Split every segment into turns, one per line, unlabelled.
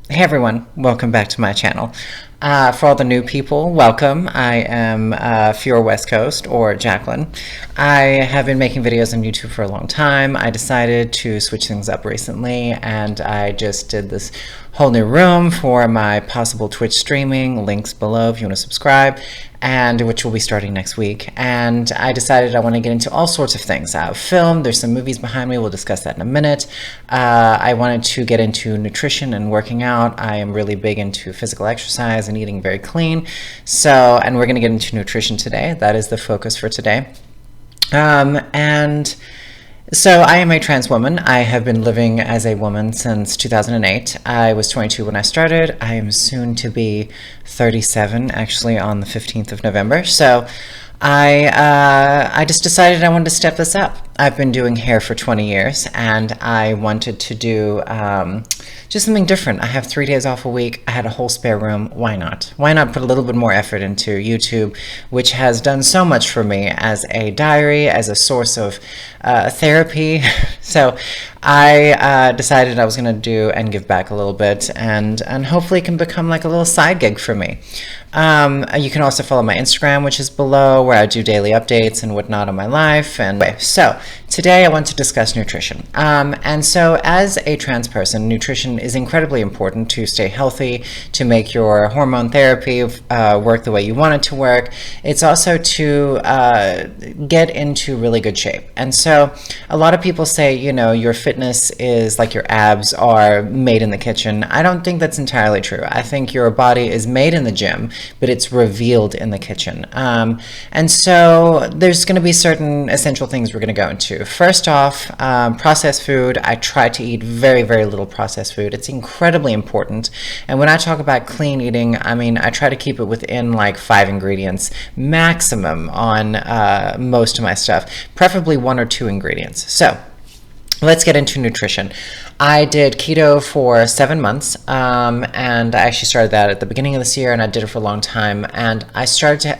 Hey everyone, welcome back to my channel. For all the new people, welcome. I am Fiora West Coast, or Jacqueline. I have been making videos on YouTube for a long time. I decided to switch things up recently, and I just did this whole new room for my possible Twitch streaming. Links below if you want to subscribe, and which will be starting next week. And I decided I want to get into all sorts of things. I have film, there's some movies behind me, we'll discuss that in a minute. I wanted to get into nutrition and working out. I am really big into physical exercise and eating very clean. And we're going to get into nutrition today. That is the focus for today. And so I am a trans woman. I have been living as a woman since 2008. I was 22 when I started. I am soon to be 37, actually on the 15th of November. So I just decided I wanted to step this up. I've been doing hair for 20 years, and I wanted to do just something different. I have 3 days off a week. I had a whole spare room. Why not? Why not put a little bit more effort into YouTube, which has done so much for me as a diary, as a source of therapy. So I decided I was going to do and give back a little bit, and hopefully it can become like a little side gig for me. You can also follow my Instagram, which is below, where I do daily updates and whatnot on my life. And so today I want to discuss nutrition. And so as a trans person, nutrition is incredibly important to stay healthy, to make your hormone therapy work the way you want it to work. It's also to get into really good shape. And so a lot of people say, you know, your fitness is like your abs are made in the kitchen. I don't think that's entirely true. I think your body is made in the gym, but it's revealed in the kitchen. And so there's going to be certain essential things we're going to go into. First off, processed food. I try to eat very, very little processed food. It's incredibly important. And when I talk about clean eating, I mean, I try to keep it within like 5 ingredients maximum on most of my stuff, preferably 1 or 2 ingredients. So let's get into nutrition. I did keto for 7 months, and I actually started that at the beginning of this year, and I did it for a long time. And I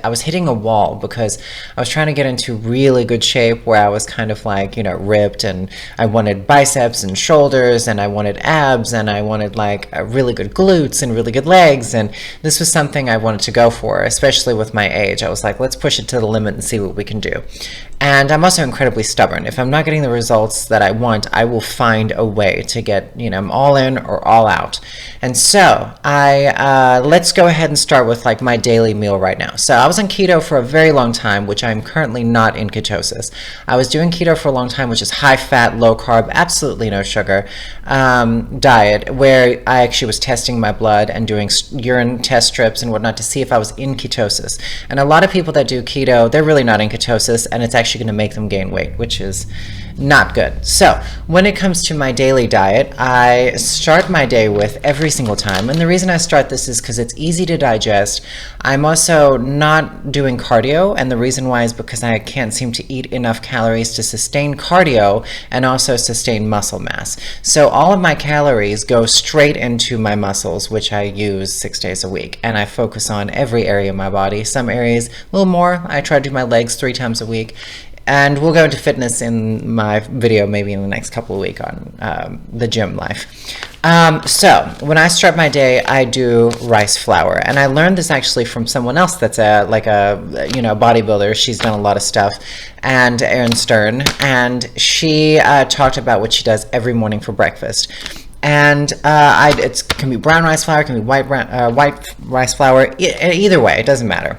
was hitting a wall because I was trying to get into really good shape where I was kind of like, you know, ripped, and I wanted biceps and shoulders, and I wanted abs, and I wanted like really good glutes and really good legs. And this was something I wanted to go for, especially with my age. I was like, let's push it to the limit and see what we can do. And I'm also incredibly stubborn. If I'm not getting the results that I want, I will find a way to get, you know, I'm all in or all out. And so let's go ahead and start with like my daily meal right now. So I was on keto for a very long time, which I'm currently not in ketosis. I was doing keto for a long time, which is high fat, low carb, absolutely no sugar diet, where I actually was testing my blood and doing urine test strips and whatnot to see if I was in ketosis. And a lot of people that do keto, they're really not in ketosis, and it's actually going to make them gain weight, which is not good. So when it comes to my daily diet, I start my day with every single time, and the reason I start this is because it's easy to digest. I'm also not doing cardio, and the reason why is because I can't seem to eat enough calories to sustain cardio and also sustain muscle mass. So all of my calories go straight into my muscles, which I use 6 days a week, and I focus on every area of my body. Some areas a little more. I try to do my legs 3 times a week. And we'll go into fitness in my video maybe in the next couple of weeks on the gym life. So when I start my day, I do rice flour. And I learned this actually from someone else that's like a bodybuilder. She's done a lot of stuff. And Erin Stern. And she talked about what she does every morning for breakfast. And it can be brown rice flour, it can be white rice flour. Either way, it doesn't matter.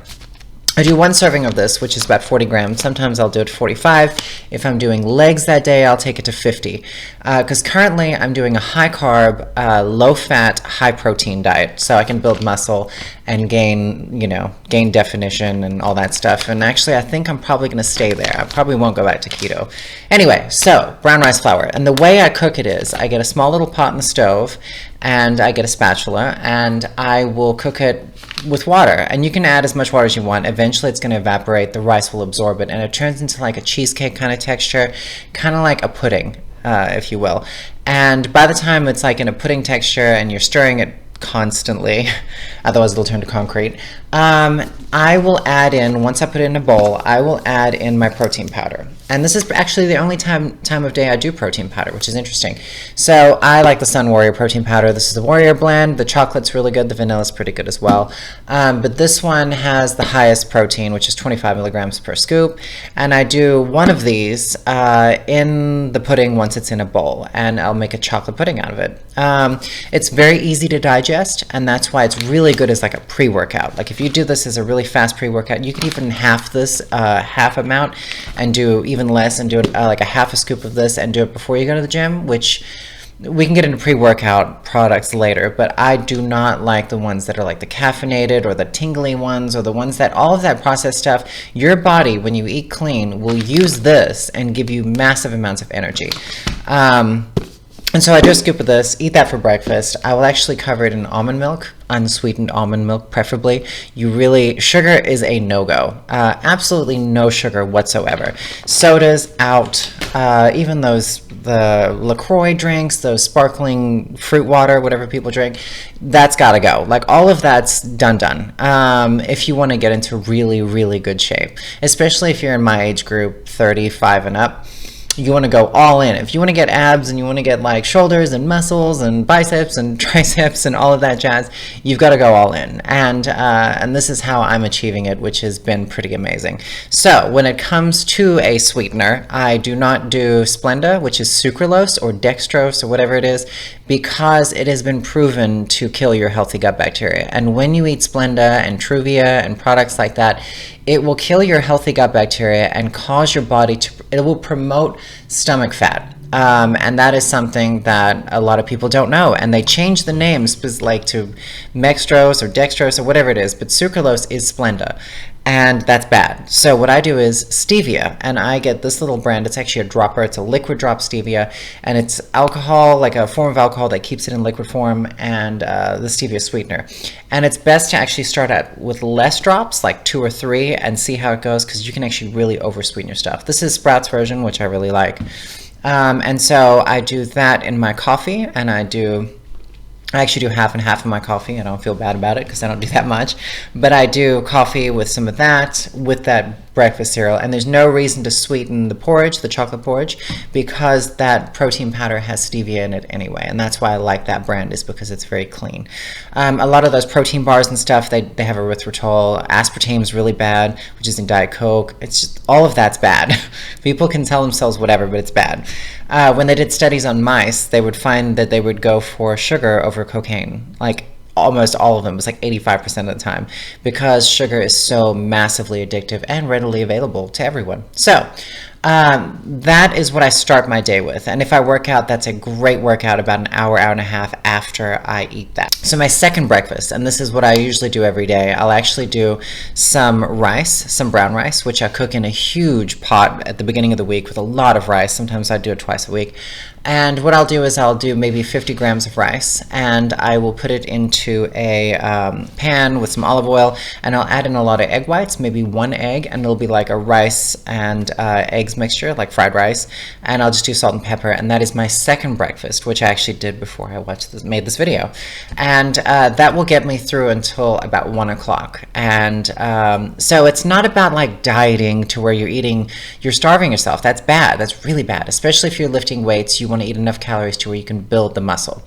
I do 1 serving of this, which is about 40 grams. Sometimes I'll do it 45. If I'm doing legs that day, I'll take it to 50. Because currently I'm doing a high carb, low fat, high protein diet. So I can build muscle and gain definition and all that stuff. And actually, I think I'm probably going to stay there. I probably won't go back to keto. Anyway, so brown rice flour. And the way I cook it is I get a small little pot in the stove, and I get a spatula, and I will cook it with water. And you can add as much water as you want. Eventually it's going to evaporate, the rice will absorb it, and it turns into like a cheesecake kind of texture, kind of like a pudding, if you will. And by the time it's like in a pudding texture and you're stirring it constantly, otherwise it'll turn to concrete, I will add in, once I put it in a bowl, I will add in my protein powder. And this is actually the only time of day I do protein powder, which is interesting. So I like the Sun Warrior protein powder. This is the Warrior blend. The chocolate's really good. The vanilla's pretty good as well. But this one has the highest protein, which is 25 milligrams per scoop. And I do one of these in the pudding once it's in a bowl, and I'll make a chocolate pudding out of it. It's very easy to digest, and that's why it's really good as like a pre-workout. Like if you do this as a really fast pre-workout, you could even half this, half amount, and do even less, and do it like a half a scoop of this and do it before you go to the gym, which we can get into pre-workout products later, but I do not like the ones that are like the caffeinated or the tingly ones, or the ones that all of that processed stuff. Your body, when you eat clean, will use this and give you massive amounts of energy. And so I do a scoop of this, eat that for breakfast. I will actually cover it in almond milk, unsweetened almond milk preferably. Sugar is a no-go. Absolutely no sugar whatsoever. Sodas out, even the LaCroix drinks, those sparkling fruit water, whatever people drink, that's gotta go. Like all of that's done. If you wanna get into really, really good shape, especially if you're in my age group, 35 and up. You want to go all in. If you want to get abs and you want to get like shoulders and muscles and biceps and triceps and all of that jazz, you've got to go all in. And this is how I'm achieving it, which has been pretty amazing. So when it comes to a sweetener, I do not do Splenda, which is sucralose or dextrose or whatever it is, because it has been proven to kill your healthy gut bacteria. And when you eat Splenda and Truvia and products like that, it will kill your healthy gut bacteria and cause your body it will promote stomach fat. And that is something that a lot of people don't know. And they change the names like to Mextrose or Dextrose or whatever it is, but sucralose is Splenda. And that's bad. So what I do is stevia, and I get this little brand. It's actually a dropper. It's a liquid drop stevia, and it's alcohol, like a form of alcohol that keeps it in liquid form, and the stevia sweetener. And it's best to actually start out with less drops, like 2 or 3, and see how it goes, because you can actually really over-sweeten your stuff. This is Sprout's version, which I really like. And so I do that in my coffee, and I actually do half and half of my coffee. I don't feel bad about it because I don't do that much. But I do coffee with some of that, with that breakfast cereal. And there's no reason to sweeten the porridge, the chocolate porridge, because that protein powder has stevia in it anyway. And that's why I like that brand, is because it's very clean. A lot of those protein bars and stuff, they have erythritol. Aspartame is really bad, which is in Diet Coke. It's just, all of that's bad. People can tell themselves whatever, but it's bad. When they did studies on mice, they would find that they would go for sugar over cocaine. Like almost all of them. It was like 85% of the time, because sugar is so massively addictive and readily available to everyone. So that is what I start my day with. And if I work out, that's a great workout about an hour, hour and a half after I eat that. So my second breakfast, and this is what I usually do every day, I'll actually do some rice, some brown rice, which I cook in a huge pot at the beginning of the week with a lot of rice. Sometimes I do it twice a week. And what I'll do is I'll do maybe 50 grams of rice, and I will put it into a pan with some olive oil, and I'll add in a lot of egg whites, maybe 1 egg, and it'll be like a rice and eggs mixture, like fried rice, and I'll just do salt and pepper. And that is my second breakfast, which I actually did before I made this video. And that will get me through until about 1 o'clock. And so it's not about like dieting to where you're starving yourself. That's bad. That's really bad, especially if you're lifting weights. You want to eat enough calories to where you can build the muscle.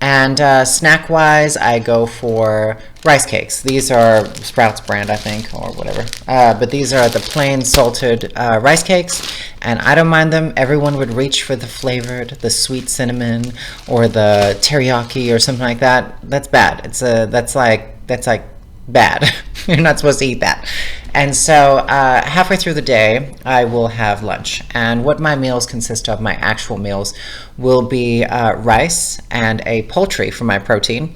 And snack-wise, I go for rice cakes. These are Sprouts brand, I think, or whatever. But these are the plain salted rice cakes, and I don't mind them. Everyone would reach for the flavored, the sweet cinnamon, or the teriyaki, or something like that. That's bad. That's like bad. You're not supposed to eat that. And so halfway through the day, I will have lunch. And what my meals consist of, my actual meals, will be rice and a poultry for my protein.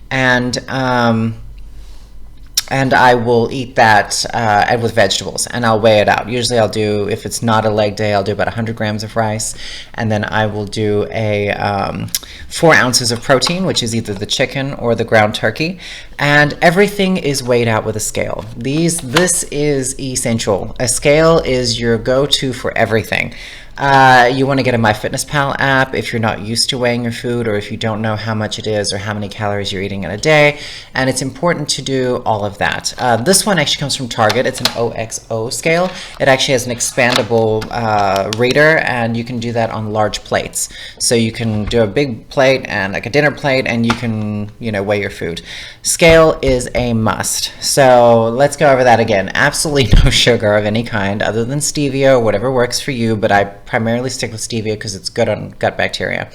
And I will eat that with vegetables, and I'll weigh it out. Usually I'll do, if it's not a leg day, I'll do about 100 grams of rice, and then I will do 4 ounces of protein, which is either the chicken or the ground turkey, and everything is weighed out with a scale. This is essential. A scale is your go-to for everything. You want to get a MyFitnessPal app if you're not used to weighing your food, or if you don't know how much it is or how many calories you're eating in a day. And it's important to do all of that. This one actually comes from Target. It's an OXO scale. It actually has an expandable reader, and you can do that on large plates. So you can do a big plate and like a dinner plate, and you can, weigh your food. Scale is a must. So let's go over that again. Absolutely no sugar of any kind other than stevia or whatever works for you, but I primarily stick with stevia because it's good on gut bacteria.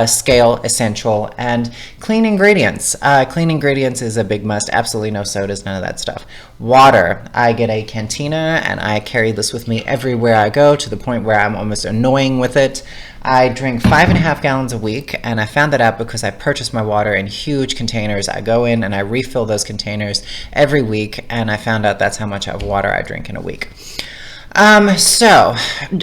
Scale, essential, and clean ingredients. Clean ingredients is a big must. Absolutely no sodas, none of that stuff. Water. I get a cantina, and I carry this with me everywhere I go, to the point where I'm almost annoying with it. I drink 5.5 gallons a week, and I found that out because I purchase my water in huge containers. I go in and I refill those containers every week, and I found out that's how much of water I drink in a week. So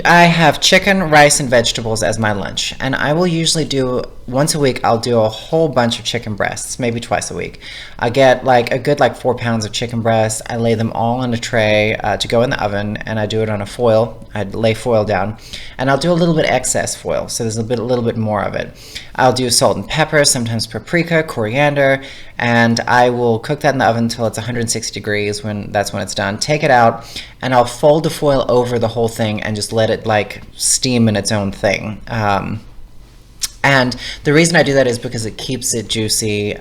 I have chicken, rice, and vegetables as my lunch, and I will usually do once a week. I'll do a whole bunch of chicken breasts, maybe twice a week. I get like a good 4 pounds of chicken breasts. I lay them all on a tray to go in the oven, and I do it on a foil. I lay foil down, and I'll do a little bit excess foil, so there's a little bit more of it. I'll do salt and pepper, sometimes paprika, coriander, and I will cook that in the oven until it's 160 degrees. That's when it's done. Take it out, and I'll fold the foil over the whole thing and just let it steam in its own thing. And the reason I do that is because it keeps it juicy,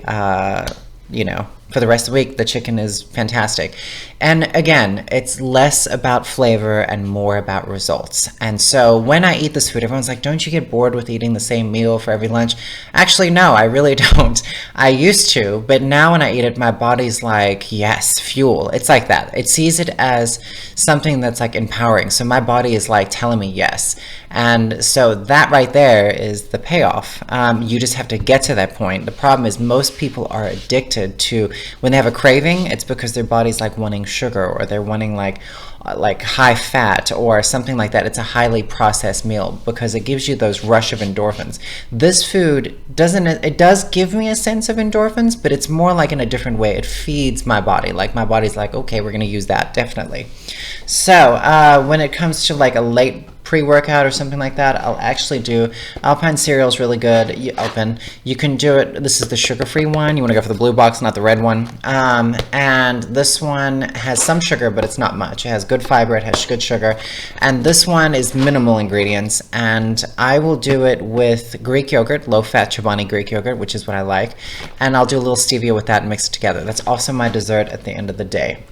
for the rest of the week. The chicken is fantastic. And again, it's less about flavor and more about results. And so when I eat this food, everyone's like, don't you get bored with eating the same meal for every lunch? Actually, no, I really don't. I used to, but now when I eat it, my body's like, yes, fuel. It's like that. It sees it as something that's empowering. So my body is telling me yes. And so that right there is the payoff. You just have to get to that point. The problem is most people are addicted to, when they have a craving, it's because their body's wanting sugar, or they're wanting high fat or something like that. It's a highly processed meal because it gives you those rush of endorphins. This food it does give me a sense of endorphins, but it's more in a different way. It feeds my body. My body's okay, we're going to use that, definitely. So when it comes to a late pre-workout or something like that, I'll actually do Alpine cereal's really good. You can do it. This is the sugar-free one. You want to go for the blue box, not the red one. And this one has some sugar, but it's not much. It has good fiber. It has good sugar. And this one is minimal ingredients. And I will do it with Greek yogurt, low-fat Chobani Greek yogurt, which is what I like. And I'll do a little stevia with that and mix it together. That's also my dessert at the end of the day.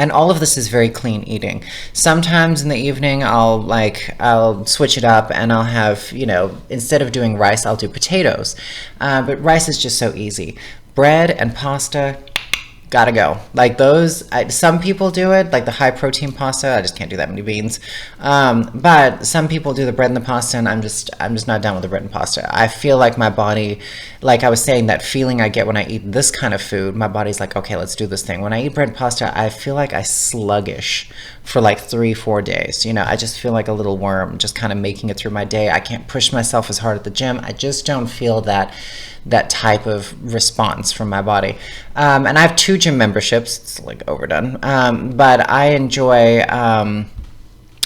And all of this is very clean eating. Sometimes in the evening, I'll switch it up, and I'll have, instead of doing rice, I'll do potatoes. But rice is just so easy. Bread and pasta, gotta go. Some people do it, the high protein pasta. I just can't do that many beans. But some people do the bread and the pasta, and I'm just not down with the bread and pasta. I feel like my body, I was saying, that feeling I get when I eat this kind of food, my body's okay, let's do this thing. When I eat bread and pasta, I feel like I sluggish for 3-4 days. I just feel like a little worm, just kind of making it through my day. I can't push myself as hard at the gym. I just don't feel that type of response from my body. And I have 2 gym memberships. It's overdone. But I enjoy,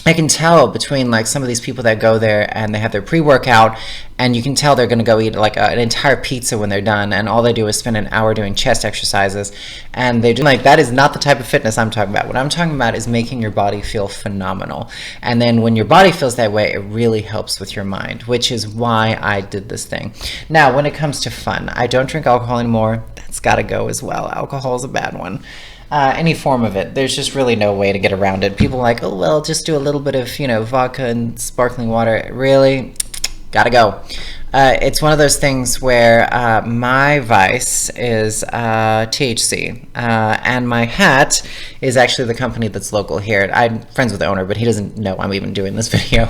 I can tell between some of these people that go there and they have their pre-workout, and you can tell they're going to go eat an entire pizza when they're done, and all they do is spend an hour doing chest exercises, and they do that is not the type of fitness I'm talking about. What I'm talking about is making your body feel phenomenal. And then when your body feels that way, it really helps with your mind, which is why I did this thing. Now, when it comes to fun, I don't drink alcohol anymore. That's got to go as well. Alcohol is a bad one. Any form of it. There's just really no way to get around it. People are oh, well, just do a little bit of, vodka and sparkling water. Really? Gotta go. It's one of those things where my vice is THC, and my hat is actually the company that's local here. I'm friends with the owner, but he doesn't know I'm even doing this video.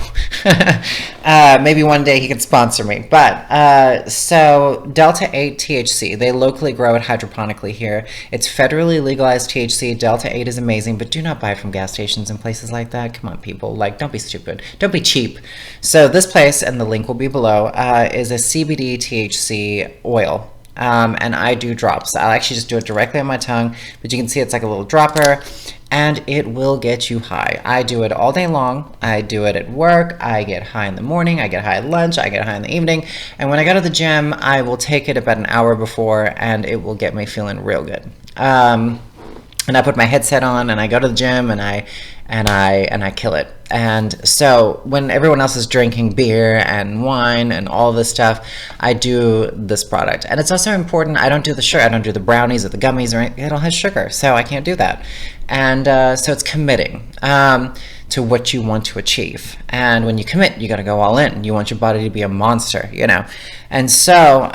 Maybe one day he can sponsor me. But so Delta 8 THC, they locally grow it hydroponically here. It's federally legalized THC. Delta 8 is amazing, but do not buy from gas stations and places like that. Come on, people. Don't be stupid. Don't be cheap. So this place, and the link will be below, is a CBD THC oil. And I do drops. I'll actually just do it directly on my tongue, but you can see it's like a little dropper. and it will get you high. I do it all day long. I do it at work. I get high in the morning. I get high at lunch. I get high in the evening. And when I go to the gym, I will take it about an hour before, and it will get me feeling real good. And I put my headset on, and I go to the gym, and I kill it. And so when everyone else is drinking beer and wine and all this stuff, I do this product. And it's also important, I don't do the sugar, I don't do the brownies or the gummies, or anything. It all has sugar, so I can't do that. And so it's committing to what you want to achieve. And when you commit, you got to go all in. You want your body to be a monster, you know. And so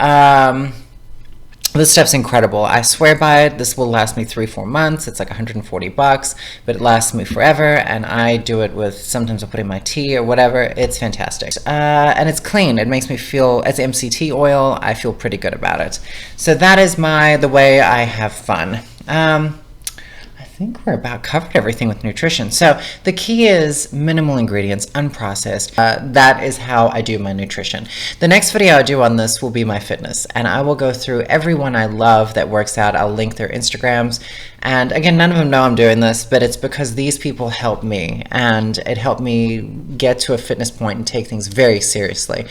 this stuff's incredible. I swear by it. This will last me 3-4 months. It's like $140, but it lasts me forever. And I do it with, sometimes I'll put in my tea or whatever. It's fantastic. And it's clean. It makes me feel, it's MCT oil. I feel pretty good about it. So that is the way I have fun. I think we're about covered everything with nutrition. So the key is minimal ingredients, unprocessed. That is how I do my nutrition. The next video I do on this will be my fitness, and I will go through everyone I love that works out. I'll link their Instagrams. And again, none of them know I'm doing this, but it's because these people help me, and it helped me get to a fitness point and take things very seriously.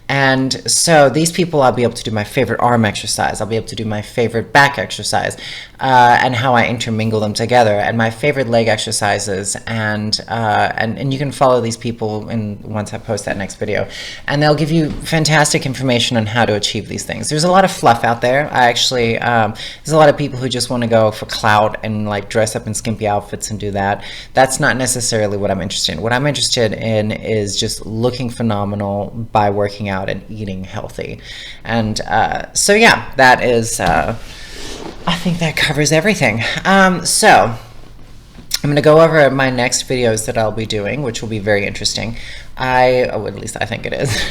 And so these people, I'll be able to do my favorite arm exercise. I'll be able to do my favorite back exercise, and how I intermingle them together, and my favorite leg exercises. And you can follow these people once I post that next video, and they'll give you fantastic information on how to achieve these things. There's a lot of fluff out there. There's a lot of people who just want to go for clout and like dress up in skimpy outfits and do that. That's not necessarily what I'm interested in. What I'm interested in is just looking phenomenal by working out and eating healthy. And so yeah, that is I think that covers everything. So I'm going to go over my next videos that I'll be doing, which will be very interesting. At least I think it is.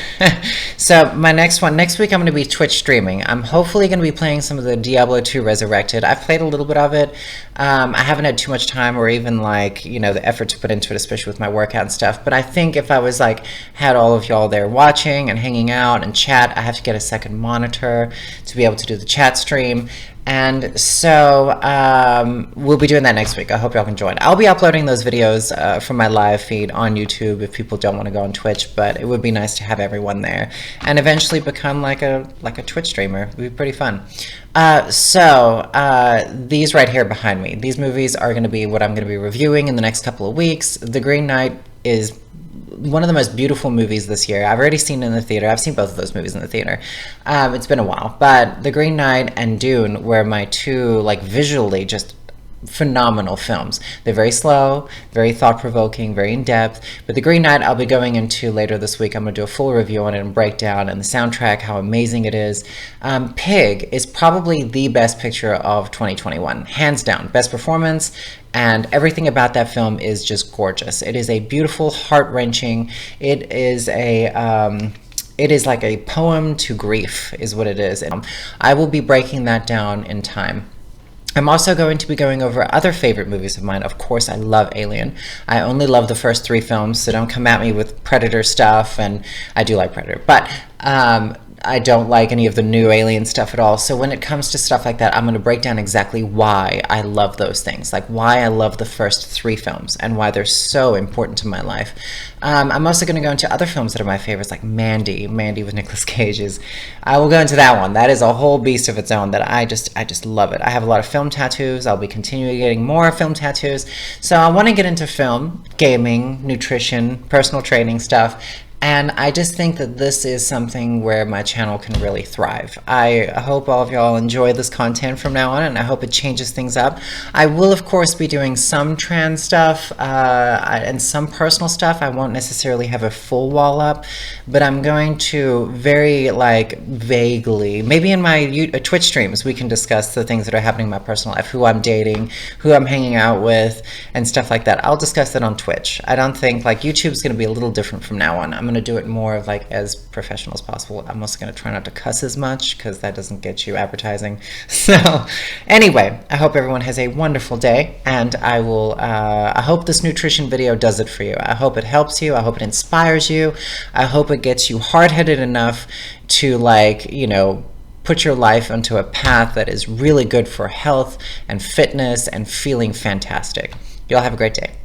So my next week I'm going to be Twitch streaming. I'm hopefully going to be playing some of the Diablo 2 Resurrected. I've played a little bit of it. I haven't had too much time or even like, you know, the effort to put into it, especially with my workout and stuff. But I think if I was like, had all of y'all there watching and hanging out and chat, I have to get a second monitor to be able to do the chat stream. And so we'll be doing that next week. I hope y'all can join. I'll be uploading those videos from my live feed on YouTube if people don't want to go on Twitch, but it would be nice to have everyone there and eventually become like a Twitch streamer. It would be pretty fun. These right here behind me, these movies are going to be what I'm going to be reviewing in the next couple of weeks. The Green Knight is one of the most beautiful movies this year. I've already seen it in the theater. I've seen both of those movies in the theater. It's been a while, but The Green Knight and Dune were my two, like, visually just phenomenal films. They're very slow, very thought-provoking, very in-depth, but The Green Knight I'll be going into later this week. I'm going to do a full review on it and breakdown, and the soundtrack, how amazing it is. Pig is probably the best picture of 2021, hands down. Best performance, and everything about that film is just gorgeous. It is a beautiful, heart-wrenching, it is like a poem to grief is what it is. And I will be breaking that down in time. I'm also going to be going over other favorite movies of mine. Of course, I love Alien. I only love the first 3 films, so don't come at me with Predator stuff, and I do like Predator, but I don't like any of the new Alien stuff at all. So when it comes to stuff like that, I'm going to break down exactly why I love those things, like why I love the first 3 films and why they're so important to my life. I'm also going to go into other films that are my favorites, like Mandy with Nicolas Cage. I will go into that one. That is a whole beast of its own that I just love it. I have a lot of film tattoos. I'll be continuing getting more film tattoos. So I want to get into film, gaming, nutrition, personal training stuff. And I just think that this is something where my channel can really thrive. I hope all of y'all enjoy this content from now on, and I hope it changes things up. I will, of course, be doing some trans stuff and some personal stuff. I won't necessarily have a full wall up, but I'm going to very, like, vaguely, maybe in my Twitch streams, we can discuss the things that are happening in my personal life, who I'm dating, who I'm hanging out with, and stuff like that. I'll discuss that on Twitch. I don't think, like, YouTube's going to be a little different from now on. I'm going to do it more of like as professional as possible. I'm also going to try not to cuss as much because that doesn't get you advertising. So anyway, I hope everyone has a wonderful day, and I hope this nutrition video does it for you. I hope it helps you. I hope it inspires you. I hope it gets you hard-headed enough to, like, you know, put your life onto a path that is really good for health and fitness and feeling fantastic. You all have a great day.